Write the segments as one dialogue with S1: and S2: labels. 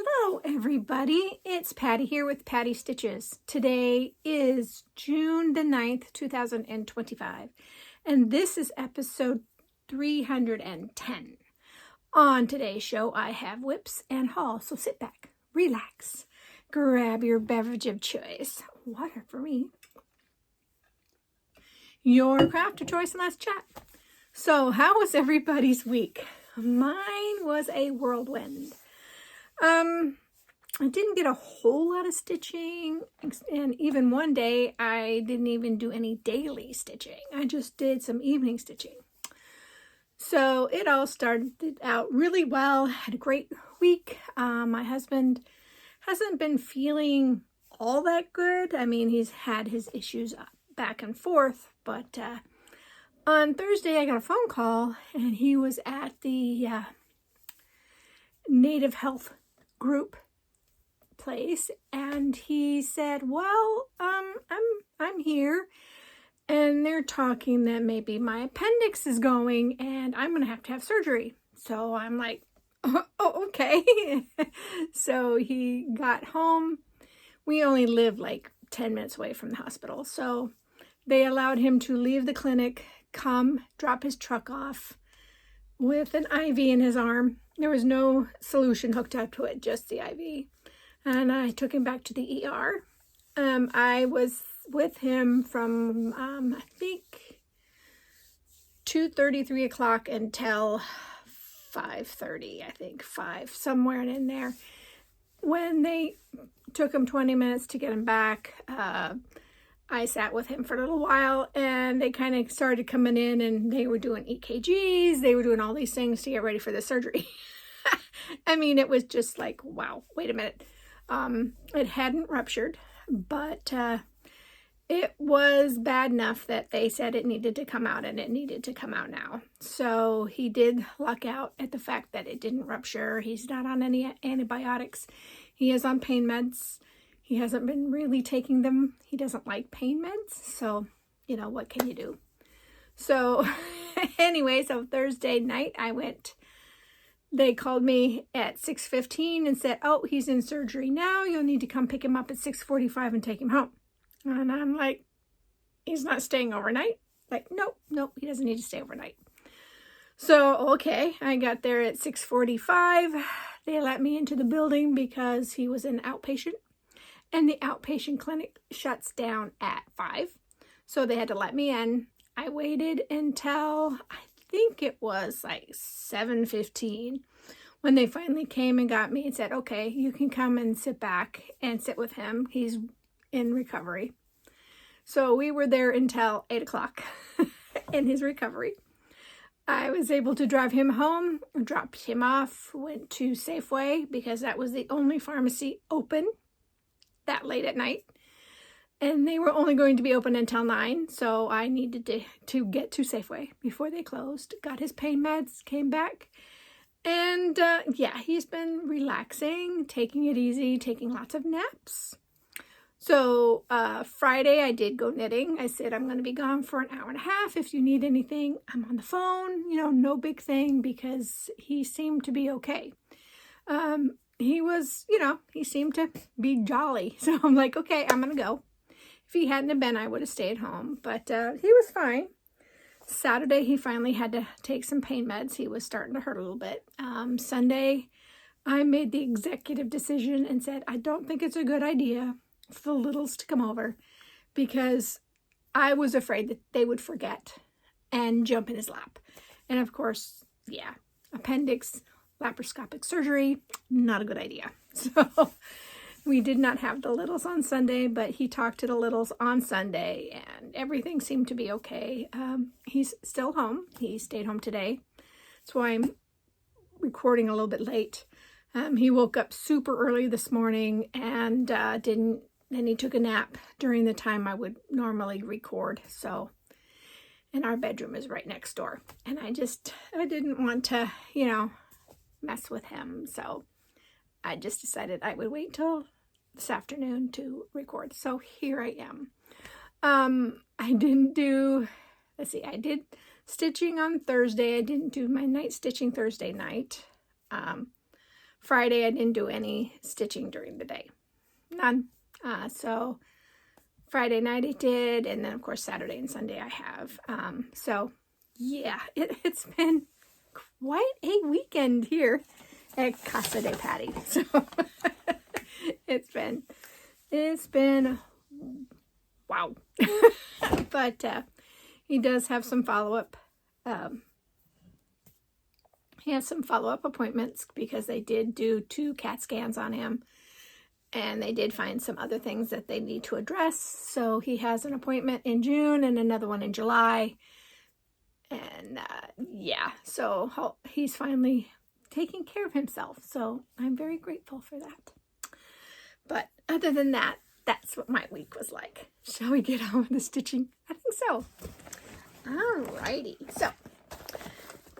S1: Hello everybody, it's Patty here with Patty Stitches. Today is June the 9th, 2025, and this is episode 310. On today's show, I have whips and hauls, so sit back, relax, grab your beverage of choice, water for me, your craft of choice, and let's chat. So how was everybody's week? Mine was a whirlwind. I didn't get a whole lot of stitching, and even one day I didn't even do any daily stitching. I just did some evening stitching. So it all started out really well. Had a great week. My husband hasn't been feeling all that good. I mean, he's had his issues back and forth, but on Thursday I got a phone call and he was at the Native Health group place, and he said, well, I'm here, and they're talking that maybe my appendix is going and I'm gonna have to have surgery. So I'm like, oh okay. So he got home. We only live like 10 minutes away from the hospital, so they allowed him to leave the clinic, come drop his truck off with an IV in his arm. There was no solution hooked up to it, just the IV. And I took him back to the ER. I was with him from, I think, 2:30, 3 o'clock until 5:30, I think, 5, somewhere in there. When they took him 20 minutes to get him back, I sat with him for a little while, and they kind of started coming in, and they were doing EKGs. They were doing all these things to get ready for the surgery. I mean, it was just like, wow, wait a minute. It hadn't ruptured, but it was bad enough that they said it needed to come out, and it needed to come out now. So he did luck out at the fact that it didn't rupture. He's not on any antibiotics. He is on pain meds. He hasn't been really taking them. He doesn't like pain meds, so, you know, what can you do? So anyway, so Thursday night I went. They called me at 6:15 and said, oh, he's in surgery now. You'll need to come pick him up at 6:45 and take him home. And I'm like, he's not staying overnight? Like, nope, he doesn't need to stay overnight. So, okay, I got there at 6:45. They let me into the building because he was an outpatient. And the outpatient clinic shuts down at 5. So they had to let me in. I waited until, I think it was like 7:15 when they finally came and got me and said, okay, you can come and sit back and sit with him. He's in recovery. So we were there until 8 o'clock in his recovery. I was able to drive him home, dropped him off, went to Safeway because that was the only pharmacy open that late at night, and they were only going to be open until 9, so I needed to get to Safeway before they closed. Got his pain meds, came back, and yeah, he's been relaxing, taking it easy, taking lots of naps. So Friday I did go knitting. I said I'm going to be gone for an hour and a half. If you need anything, I'm on the phone. You know, no big thing, because he seemed to be okay. He was, you know, he seemed to be jolly. So I'm like, okay, I'm going to go. If he hadn't have been, I would have stayed home. But he was fine. Saturday, he finally had to take some pain meds. He was starting to hurt a little bit. Sunday, I made the executive decision and said, I don't think it's a good idea for the littles to come over, because I was afraid that they would forget and jump in his lap. And of course, yeah, appendix, laparoscopic surgery, not a good idea. So we did not have the littles on Sunday, but he talked to the littles on Sunday and everything seemed to be okay. He's still home. He stayed home today. That's why I'm recording a little bit late. He woke up super early this morning and then he took a nap during the time I would normally record. So, and our bedroom is right next door, and I didn't want to, you know, mess with him, so I just decided I would wait till this afternoon to record. So here I am. I didn't do, let's see, I did stitching on Thursday. I didn't do my night stitching Thursday night. Friday, I didn't do any stitching during the day. None. So Friday night I did, and then of course Saturday and Sunday I have. So yeah, it's been quite a weekend here at Casa de Patty. So it's been wow. But he does have some follow-up. He has some follow-up appointments because they did do 2 CAT scans on him. And they did find some other things that they need to address. So he has an appointment in June and another one in July. And yeah, so he's finally taking care of himself. So I'm very grateful for that. But other than that, that's what my week was like. Shall we get on with the stitching? I think so. Alrighty. So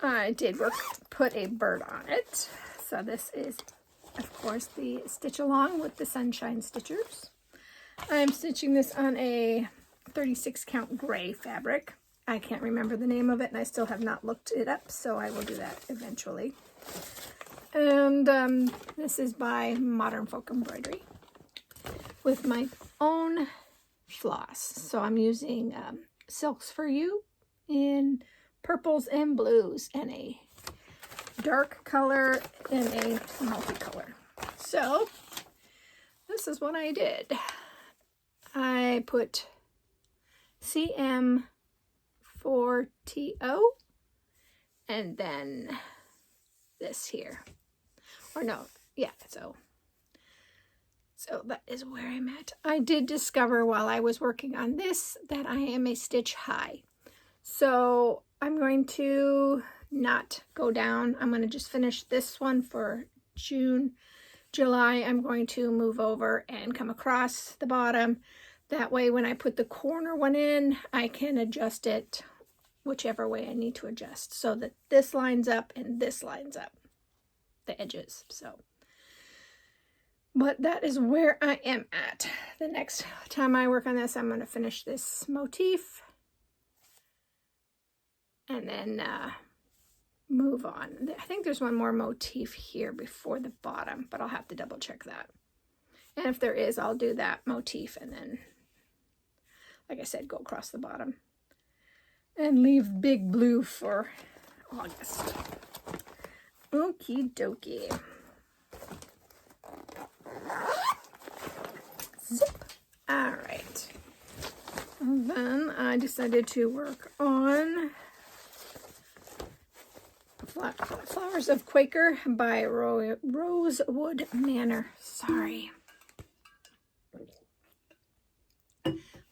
S1: I did put a bird on it. So this is, of course, the Stitch Along with the Sunshine Stitchers. I'm stitching this on a 36 count gray fabric. I can't remember the name of it, and I still have not looked it up, so I will do that eventually. And this is by Modern Folk Embroidery with my own floss. So I'm using Silks for You in purples and blues and a dark color and a multicolor. So this is what I did. I put CM4TO and then this here. Or no, yeah, so that is where I'm at. I did discover while I was working on this that I am a stitch high. So I'm going to not go down. I'm going to just finish this one for June. July, I'm going to move over and come across the bottom. That way, when I put the corner one in, I can adjust it whichever way I need to adjust so that this lines up and this lines up, the edges. So, but that is where I am at. The next time I work on this, I'm going to finish this motif and then move on. I think there's one more motif here before the bottom, but I'll have to double check that. And if there is, I'll do that motif and then, like I said, go across the bottom and leave Big Blue for August. Okie dokie. Zip. All right. And then I decided to work on Flowers of Quaker by Rosewood Manor. Sorry.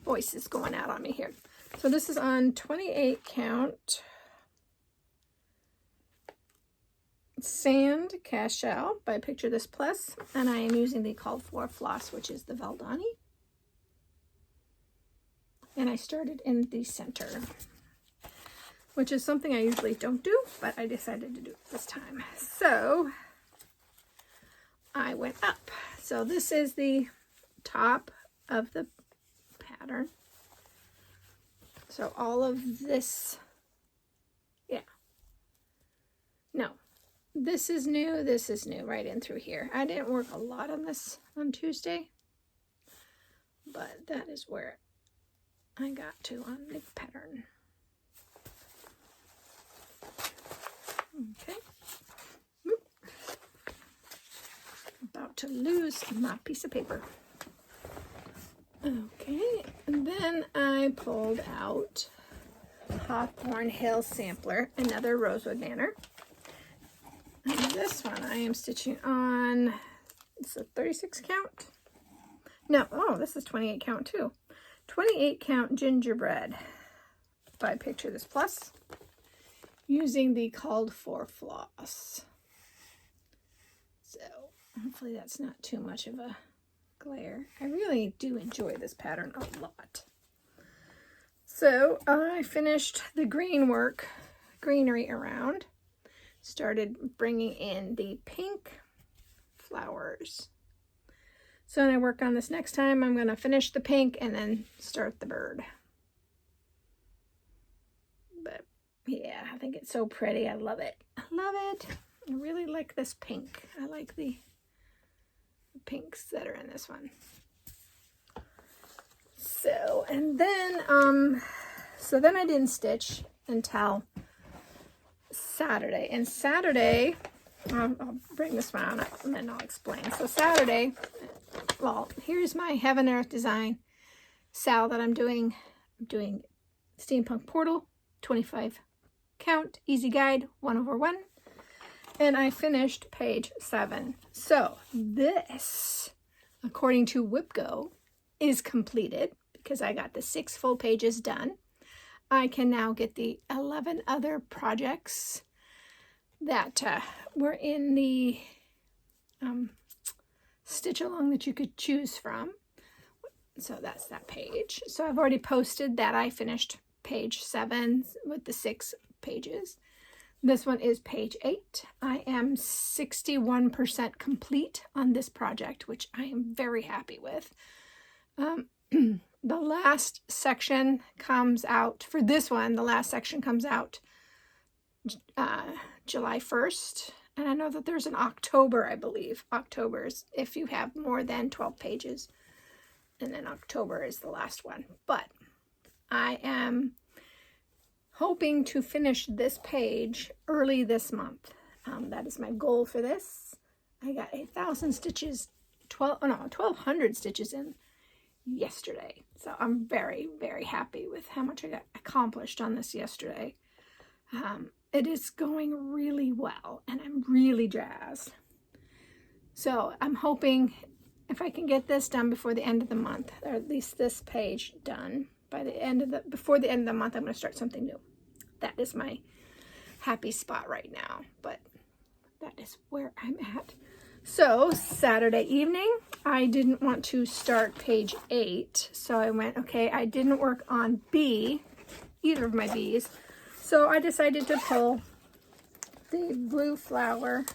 S1: Voice is going out on me here. So this is on 28 count Sand Cashel by Picture This Plus. And I am using the called for floss, which is the Valdani. And I started in the center, which is something I usually don't do, but I decided to do it this time. So I went up. So this is the top of the pattern. So all of this, yeah. No, this is new, right in through here. I didn't work a lot on this on Tuesday, but that is where I got to on the pattern. Okay. About to lose my piece of paper. Okay, and then I pulled out Hawthorne Hill Sampler, another Rosewood Manor. And this one I am stitching on, it's a 36 count. No, oh, this is 28 count too. 28 count Gingerbread by Picture This Plus, using the called for floss. So hopefully that's not too much of a glare. I really do enjoy this pattern a lot. So I finished the greenery around, started bringing in the pink flowers. So when I work on this next time, I'm going to finish the pink and then start the bird. But yeah, I think it's so pretty. I love it. I love it. I really like this pink. I like the pinks that are in this one. So, and then, so then I didn't stitch until Saturday. And Saturday, I'll bring this one on up and then I'll explain. So Saturday, well, here's my Heaven Earth Design sal that I'm doing. I'm doing Steampunk Portal, 25 count, easy guide, 1/1. And I finished page 7. So this, according to WhipGo, is completed because I got the 6 full pages done. I can now get the 11 other projects that were in the stitch along that you could choose from. So that's that page. So I've already posted that I finished page 7 with the 6 pages. This one is page 8. I am 61% complete on this project, which I am very happy with. The last section comes out, for this one, the last section comes out July 1st. And I know that there's an October, I believe. October is if you have more than 12 pages. And then October is the last one. But I am hoping to finish this page early this month. That is my goal for this. I got 1,000 stitches, 1,200 stitches in yesterday. So I'm very, very happy with how much I got accomplished on this yesterday. It is going really well and I'm really jazzed. So I'm hoping if I can get this done before the end of the month, or at least this page done by the end of before the end of the month, I'm going to start something new. That is my happy spot right now, but that is where I'm at. So Saturday evening, I didn't want to start page 8. So I went, okay, I didn't work on B, either of my B's. So I decided to pull the Blue Flower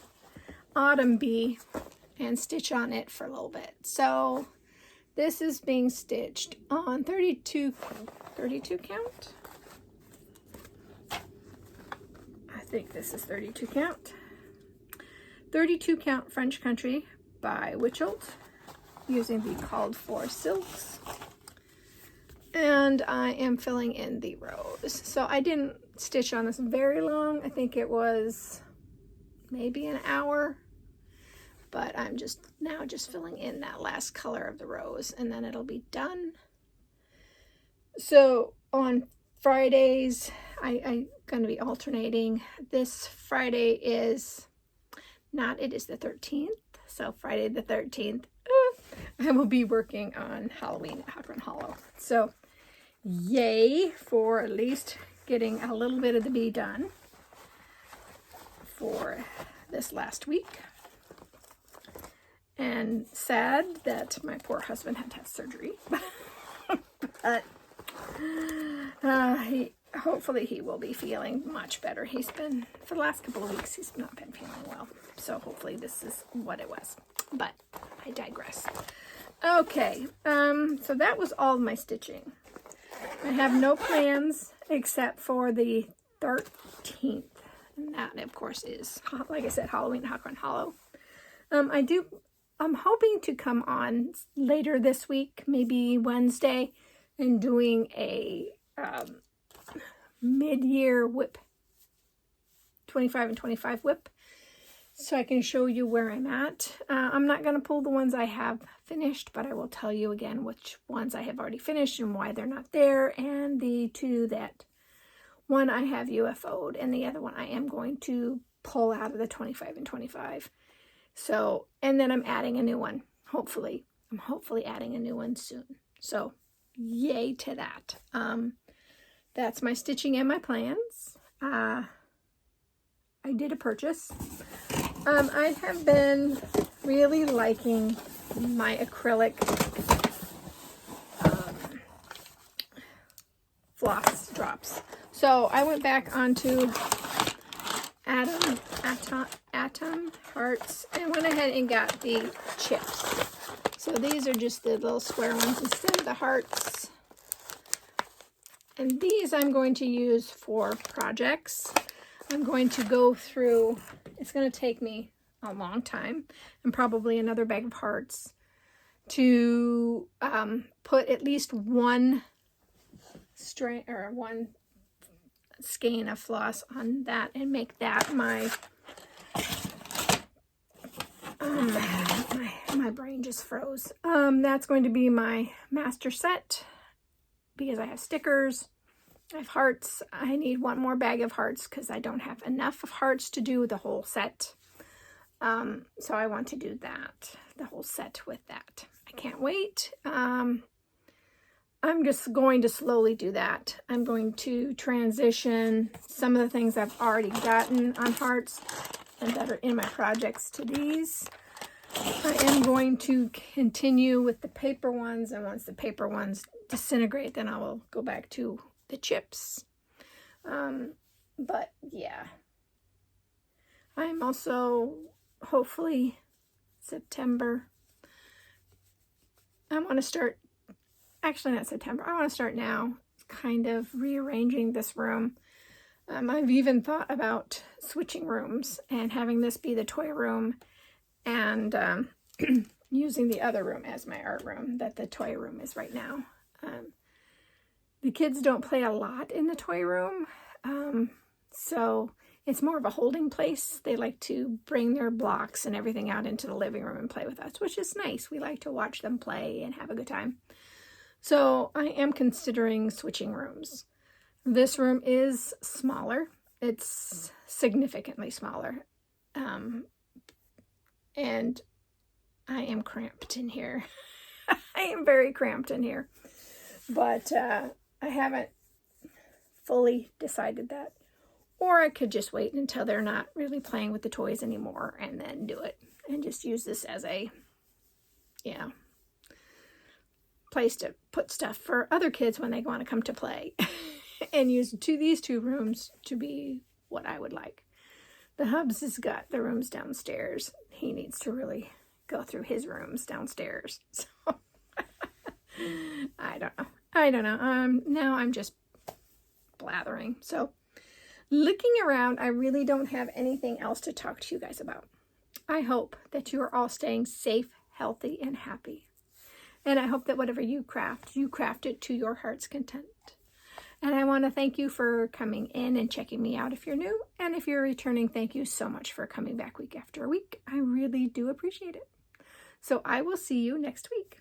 S1: Autumn bee and stitch on it for a little bit. So this is being stitched on 32 count. I think this is 32 count. 32 count French Country by Witchelt using the called for silks. And I am filling in the rows. So I didn't stitch on this very long. I think it was maybe an hour. But I'm just filling in that last color of the rose and then it'll be done. So on Fridays, I'm going to be alternating. This Friday is not, it is the 13th. So Friday the 13th, I will be working on Halloween at Hawk Hollow. So yay for at least getting a little bit of the bee done for this last week. And sad that my poor husband had to have surgery. But hopefully he will be feeling much better. He's been, for the last couple of weeks, he's not been feeling well. So hopefully this is what it was. But I digress. Okay, so that was all my stitching. I have no plans except for the 13th. And that, of course, is, like I said, Halloween Hawk Hollow. I'm hoping to come on later this week, maybe Wednesday, and doing a mid-year whip, 25 and 25 whip, so I can show you where I'm at. I'm not going to pull the ones I have finished, but I will tell you again which ones I have already finished and why they're not there, and the 2 that, one I have UFO'd, and the other one I am going to pull out of the 25 and 25. So, and then I'm adding a new one, hopefully. I'm hopefully adding a new one soon. So, yay to that. That's my stitching and my plans. I did a purchase. I have been really liking my acrylic floss drops. So, I went back onto Atom Hearts and went ahead and got the chips. So these are just the little square ones instead of the hearts. And these I'm going to use for projects. I'm going to go through, it's going to take me a long time and probably another bag of hearts to put at least one strand or one skein of floss on that and make that my my brain just froze. That's going to be my master set because I have stickers, I have hearts. I need one more bag of hearts because I don't have enough of hearts to do the whole set. So I want to do that, the whole set with that. I can't wait. I'm just going to slowly do that. I'm going to transition some of the things I've already gotten on hearts and that are in my projects to these. I am going to continue with the paper ones, and once the paper ones disintegrate, then I will go back to the chips. But yeah, I'm also hopefully September. I want to start, actually not September, I want to start now kind of rearranging this room. I've even thought about switching rooms and having this be the toy room and using the other room as my art room that the toy room is right now. The kids don't play a lot in the toy room, so it's more of a holding place. They like to bring their blocks and everything out into the living room and play with us, which is nice. We like to watch them play and have a good time. So I am considering switching rooms. This room is smaller. It's significantly smaller. And I am cramped in here. I am very cramped in here. But I haven't fully decided that. Or I could just wait until they're not really playing with the toys anymore and then do it. And just use this as a, you know, place to put stuff for other kids when they want to come to play. And use these two rooms to be what I would like. The Hubs has got the rooms downstairs. He needs to really go through his rooms downstairs. So I don't know. Now I'm just blathering. So looking around, I really don't have anything else to talk to you guys about. I hope that you are all staying safe, healthy, and happy. And I hope that whatever you craft it to your heart's content. And I want to thank you for coming in and checking me out if you're new. And if you're returning, thank you so much for coming back week after week. I really do appreciate it. So I will see you next week.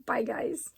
S1: Bye, guys.